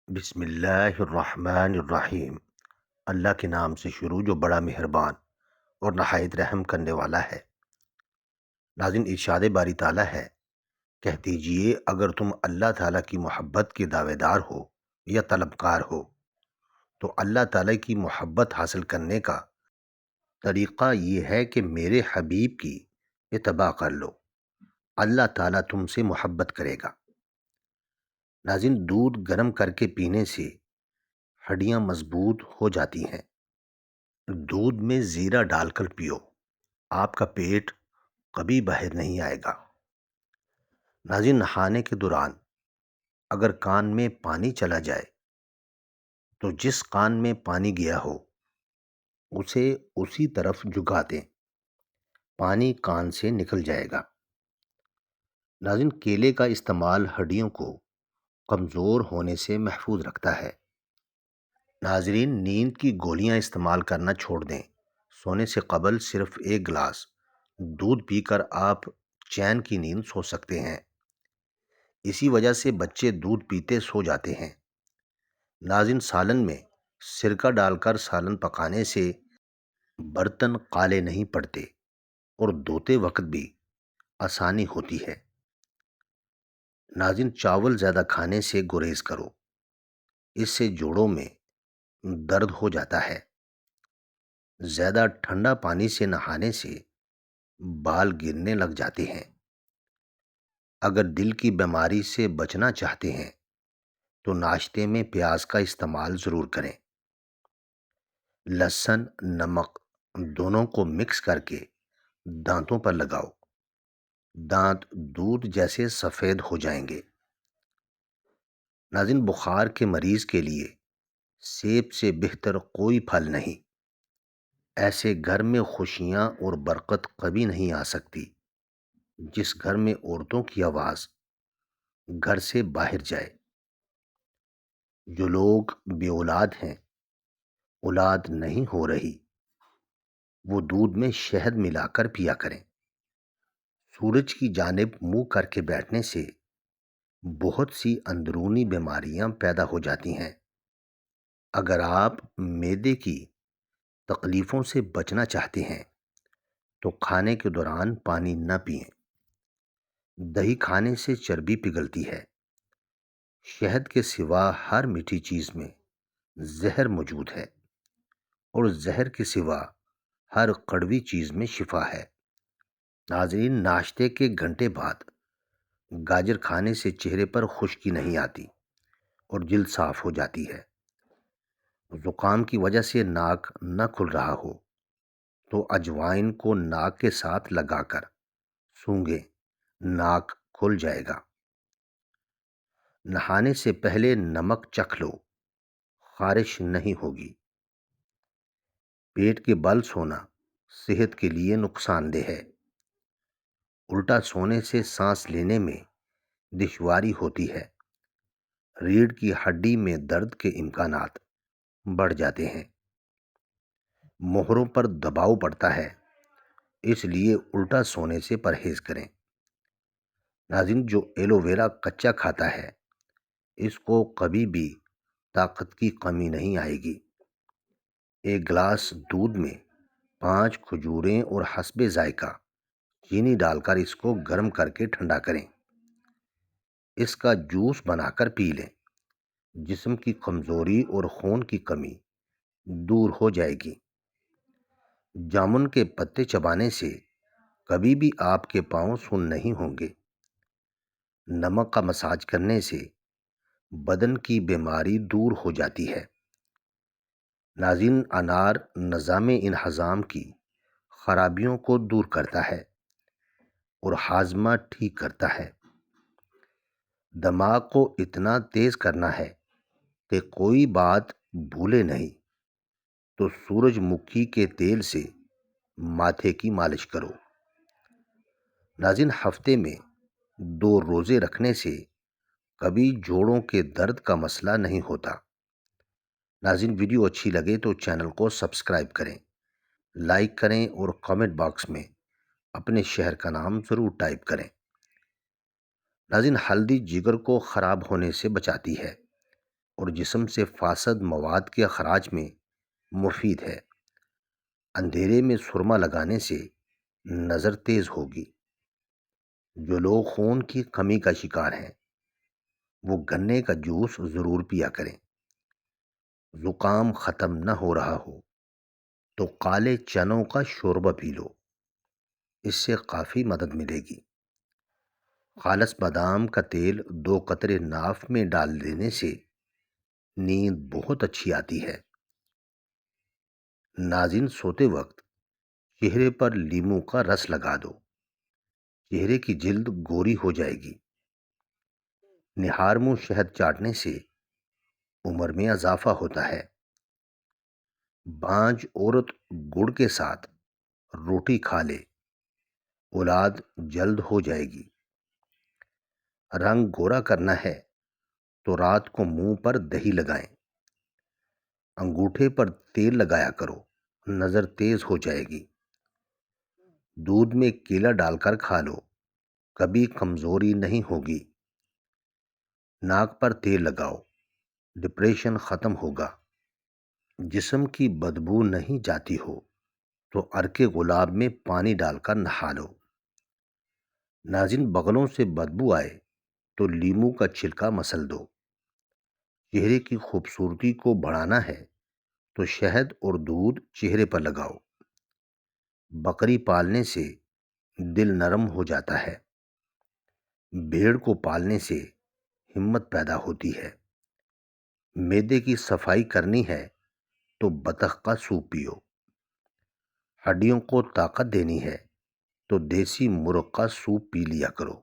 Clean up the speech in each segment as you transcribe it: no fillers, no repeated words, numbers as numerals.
بسم اللہ الرحمن الرحیم۔ اللہ کے نام سے شروع جو بڑا مہربان اور نہایت رحم کرنے والا ہے۔ ناظرین، ارشاد باری تعالیٰ ہے، کہہ دیجئے اگر تم اللہ تعالیٰ کی محبت کے دعوے دار ہو یا طلبکار ہو تو اللہ تعالیٰ کی محبت حاصل کرنے کا طریقہ یہ ہے کہ میرے حبیب کی اتباع کر لو، اللہ تعالیٰ تم سے محبت کرے گا۔ ناظرین، دودھ گرم کر کے پینے سے ہڈیاں مضبوط ہو جاتی ہیں۔ دودھ میں زیرہ ڈال کر پیو، آپ کا پیٹ کبھی باہر نہیں آئے گا۔ ناظرین، نہانے کے دوران اگر کان میں پانی چلا جائے تو جس کان میں پانی گیا ہو اسے اسی طرف جھکا دیں، پانی کان سے نکل جائے گا۔ ناظرین، کیلے کا استعمال ہڈیوں کو کمزور ہونے سے محفوظ رکھتا ہے۔ ناظرین، نیند کی گولیاں استعمال کرنا چھوڑ دیں۔ سونے سے قبل صرف ایک گلاس دودھ پی کر آپ چین کی نیند سو سکتے ہیں۔ اسی وجہ سے بچے دودھ پیتے سو جاتے ہیں۔ ناظرین، سالن میں سرکہ ڈال کر سالن پکانے سے برتن کالے نہیں پڑتے اور دھوتے وقت بھی آسانی ہوتی ہے۔ ناظرین، چاول زیادہ کھانے سے گریز کرو، اس سے جوڑوں میں درد ہو جاتا ہے۔ زیادہ ٹھنڈا پانی سے نہانے سے بال گرنے لگ جاتے ہیں۔ اگر دل کی بیماری سے بچنا چاہتے ہیں تو ناشتے میں پیاز کا استعمال ضرور کریں۔ لہسن، نمک دونوں کو مکس کر کے دانتوں پر لگاؤ، دانت دودھ جیسے سفید ہو جائیں گے۔ ناظرین، بخار کے مریض کے لیے سیب سے بہتر کوئی پھل نہیں۔ ایسے گھر میں خوشیاں اور برکت کبھی نہیں آ سکتی جس گھر میں عورتوں کی آواز گھر سے باہر جائے۔ جو لوگ بے اولاد ہیں، اولاد نہیں ہو رہی، وہ دودھ میں شہد ملا کر پیا کریں۔ سورج کی جانب منہ کر کے بیٹھنے سے بہت سی اندرونی بیماریاں پیدا ہو جاتی ہیں۔ اگر آپ معدے کی تکلیفوں سے بچنا چاہتے ہیں تو کھانے کے دوران پانی نہ پئیں۔ دہی کھانے سے چربی پگھلتی ہے۔ شہد کے سوا ہر میٹھی چیز میں زہر موجود ہے اور زہر کے سوا ہر کڑوی چیز میں شفا ہے۔ ناظرین، ناشتے کے گھنٹے بعد گاجر کھانے سے چہرے پر خشکی نہیں آتی اور جلد صاف ہو جاتی ہے۔ زکام کی وجہ سے ناک نہ کھل رہا ہو تو اجوائن کو ناک کے ساتھ لگا کر سونگھیں، ناک کھل جائے گا۔ نہانے سے پہلے نمک چکھ لو، خارش نہیں ہوگی۔ پیٹ کے بل سونا صحت کے لیے نقصان دہ ہے۔ الٹا سونے سے سانس لینے میں دشواری ہوتی ہے۔ ریڑھ کی ہڈی میں درد کے امکانات بڑھ جاتے ہیں۔ موہروں پر دباؤ پڑتا ہے، اس لیے الٹا سونے سے پرہیز کریں۔ ناظرین، جو ایلو ویرا کچا کھاتا ہے اس کو کبھی بھی طاقت کی کمی نہیں آئے گی۔ ایک گلاس دودھ میں 5 کھجوریں اور حسب ذائقہ چینی ڈال کر اس کو گرم کر کے ٹھنڈا کریں۔ اس کا جوس بنا کر پی لیں، جسم کی کمزوری اور خون کی کمی دور ہو جائے گی۔ جامن کے پتے چبانے سے کبھی بھی آپ کے پاؤں سن نہیں ہوں گے۔ نمک کا مساج کرنے سے بدن کی بیماری دور ہو جاتی ہے۔ ناظرین، انار نظام انہضام کی خرابیوں کو دور کرتا ہے اور ہاضمہ ٹھیک کرتا ہے۔ دماغ کو اتنا تیز کرنا ہے کہ کوئی بات بھولے نہیں تو سورج مکھی کے تیل سے ماتھے کی مالش کرو۔ ناظرین، ہفتے میں 2 روزے رکھنے سے کبھی جوڑوں کے درد کا مسئلہ نہیں ہوتا۔ ناظرین، ویڈیو اچھی لگے تو چینل کو سبسکرائب کریں، لائک کریں اور کامنٹ باکس میں اپنے شہر کا نام ضرور ٹائپ کریں۔ ناظرین، ہلدی جگر کو خراب ہونے سے بچاتی ہے۔ اور جسم سے فاسد مواد کے اخراج میں مفید ہے۔ اندھیرے میں سرما لگانے سے نظر تیز ہوگی۔ جو لوگ خون کی کمی کا شکار ہیں وہ گنے کا جوس ضرور پیا کریں۔ زکام ختم نہ ہو رہا ہو تو کالے چنوں کا شوربہ پی لو، اس سے کافی مدد ملے گی۔ خالص بادام کا تیل 2 قطرے ناف میں ڈال دینے سے نیند بہت اچھی آتی ہے۔ ناظرین، سوتے وقت چہرے پر لیموں کا رس لگا دو، چہرے کی جلد گوری ہو جائے گی۔ نہار منہ شہد چاٹنے سے عمر میں اضافہ ہوتا ہے۔ بانج عورت گڑ کے ساتھ روٹی کھا لے، اولاد جلد ہو جائے گی۔ رنگ گورا کرنا ہے تو رات کو منہ پر دہی لگائیں۔ انگوٹھے پر تیل لگایا کرو، نظر تیز ہو جائے گی۔ دودھ میں کیلا ڈال کر کھا لو، کبھی کمزوری نہیں ہوگی۔ ناک پر تیل لگاؤ، ڈپریشن ختم ہوگا۔ جسم کی بدبو نہیں جاتی ہو تو عرق گلاب میں پانی ڈال کر نہا لو۔ ناظرین، بغلوں سے بدبو آئے تو لیموں کا چھلکا مسل دو۔ چہرے کی خوبصورتی کو بڑھانا ہے تو شہد اور دودھ چہرے پر لگاؤ۔ بکری پالنے سے دل نرم ہو جاتا ہے۔ بھیڑ کو پالنے سے ہمت پیدا ہوتی ہے۔ معدے کی صفائی کرنی ہے تو بطخ کا سوپ پیو۔ ہڈیوں کو طاقت دینی ہے تو دیسی مرغ کا سوپ پی لیا کرو۔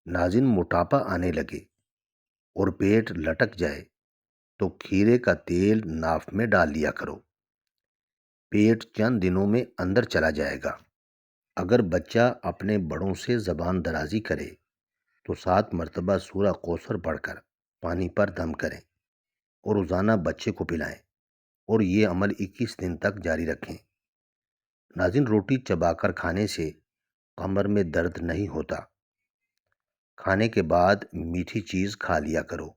ناظرین، موٹاپا آنے لگے اور پیٹ لٹک جائے تو کھیرے کا تیل ناف میں ڈال لیا کرو، پیٹ چند دنوں میں اندر چلا جائے گا۔ اگر بچہ اپنے بڑوں سے زبان درازی کرے تو 7 مرتبہ سورہ کوثر پڑھ کر پانی پر دم کریں اور روزانہ بچے کو پلائیں، اور یہ عمل 21 دن تک جاری رکھیں۔ ناظرین، روٹی چبا کر کھانے سے کمر میں درد نہیں ہوتا۔ کھانے کے بعد میٹھی چیز کھا لیا کرو،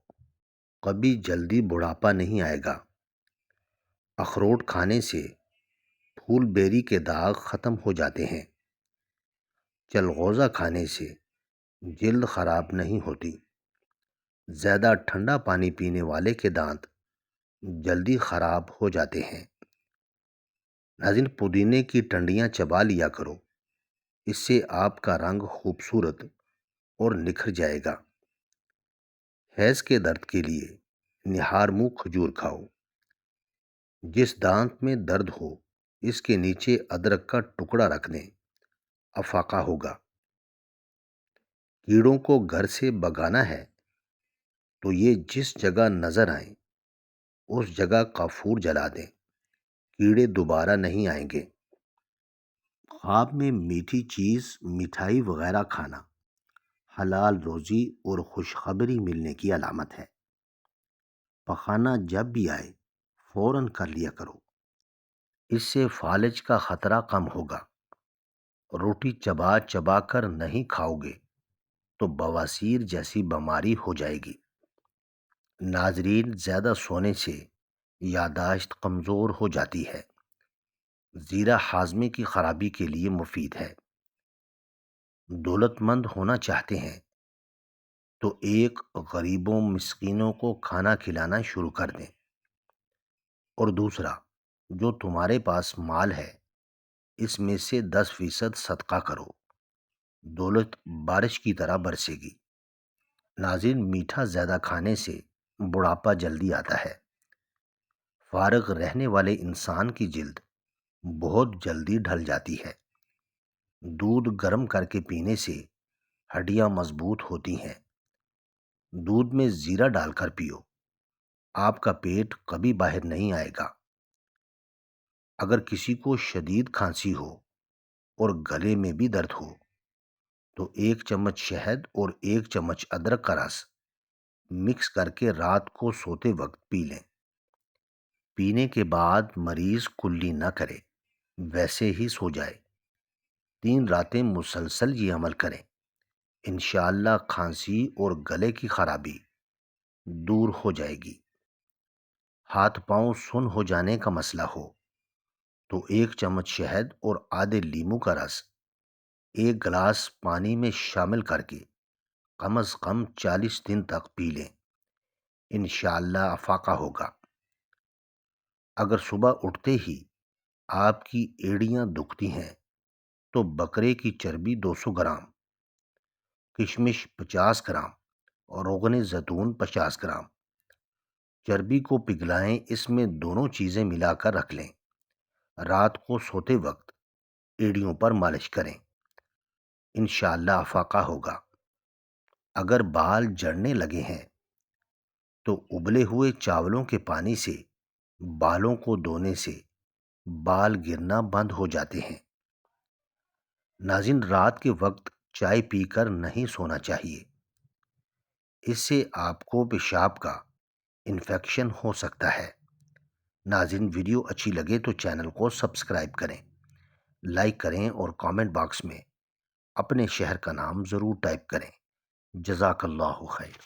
کبھی جلدی بڑھاپا نہیں آئے گا۔ اخروٹ کھانے سے پھول بیری کے داغ ختم ہو جاتے ہیں۔ چلغوزہ کھانے سے جلد خراب نہیں ہوتی۔ زیادہ ٹھنڈا پانی پینے والے کے دانت جلدی خراب ہو جاتے ہیں۔ ناظرین، پودینے کی ٹنڈیاں چبا لیا کرو، اس سے آپ کا رنگ خوبصورت اور نکھر جائے گا۔ حیض کے درد کے لیے نہار منہ کھجور کھاؤ۔ جس دانت میں درد ہو اس کے نیچے ادرک کا ٹکڑا رکھ دیں، افاقہ ہوگا۔ کیڑوں کو گھر سے بھگانا ہے تو یہ جس جگہ نظر آئیں اس جگہ کافور جلا دیں، کیڑے دوبارہ نہیں آئیں گے۔ خواب میں میٹھی چیز، مٹھائی وغیرہ کھانا حلال روزی اور خوشخبری ملنے کی علامت ہے۔ پخانا جب بھی آئے فوراً کر لیا کرو، اس سے فالج کا خطرہ کم ہوگا۔ روٹی چبا چبا کر نہیں کھاؤ گے تو بواسیر جیسی بیماری ہو جائے گی۔ ناظرین، زیادہ سونے سے یادداشت کمزور ہو جاتی ہے۔ زیرہ ہاضمے کی خرابی کے لیے مفید ہے۔ دولت مند ہونا چاہتے ہیں تو ایک غریبوں مسکینوں کو کھانا کھلانا شروع کر دیں، اور دوسرا، جو تمہارے پاس مال ہے اس میں سے 10% صدقہ کرو، دولت بارش کی طرح برسے گی۔ ناظرین، میٹھا زیادہ کھانے سے بڑھاپا جلدی آتا ہے۔ فارغ رہنے والے انسان کی جلد بہت جلدی ڈھل جاتی ہے۔ دودھ گرم کر کے پینے سے ہڈیاں مضبوط ہوتی ہیں۔ دودھ میں زیرہ ڈال کر پیو، آپ کا پیٹ کبھی باہر نہیں آئے گا۔ اگر کسی کو شدید کھانسی ہو اور گلے میں بھی درد ہو تو 1 چمچ شہد اور 1 چمچ ادرک کا رس مکس کر کے رات کو سوتے وقت پی لیں۔ پینے کے بعد مریض کلی نہ کرے، ویسے ہی سو جائے۔ 3 راتیں مسلسل یہ عمل کریں، انشاءاللہ کھانسی اور گلے کی خرابی دور ہو جائے گی۔ ہاتھ پاؤں سن ہو جانے کا مسئلہ ہو تو 1 چمچ شہد اور آدھے لیموں کا رس 1 گلاس پانی میں شامل کر کے کم از کم 40 دن تک پی لیں، انشاءاللہ افاقہ ہوگا۔ اگر صبح اٹھتے ہی آپ کی ایڑیاں دکھتی ہیں تو بکرے کی چربی 200 گرام، کشمش 50 گرام اور روغن زیتون 50 گرام چربی کو پگھلائیں، اس میں دونوں چیزیں ملا کر رکھ لیں۔ رات کو سوتے وقت ایڑیوں پر مالش کریں، انشاءاللہ افاقہ ہوگا۔ اگر بال جڑنے لگے ہیں تو ابلے ہوئے چاولوں کے پانی سے بالوں کو دھونے سے بال گرنا بند ہو جاتے ہیں۔ ناظرین، رات کے وقت چائے پی کر نہیں سونا چاہیے، اس سے آپ کو پیشاب کا انفیکشن ہو سکتا ہے۔ ناظرین، ویڈیو اچھی لگے تو چینل کو سبسکرائب کریں، لائک کریں اور کامنٹ باکس میں اپنے شہر کا نام ضرور ٹائپ کریں۔ جزاک اللہ خیر۔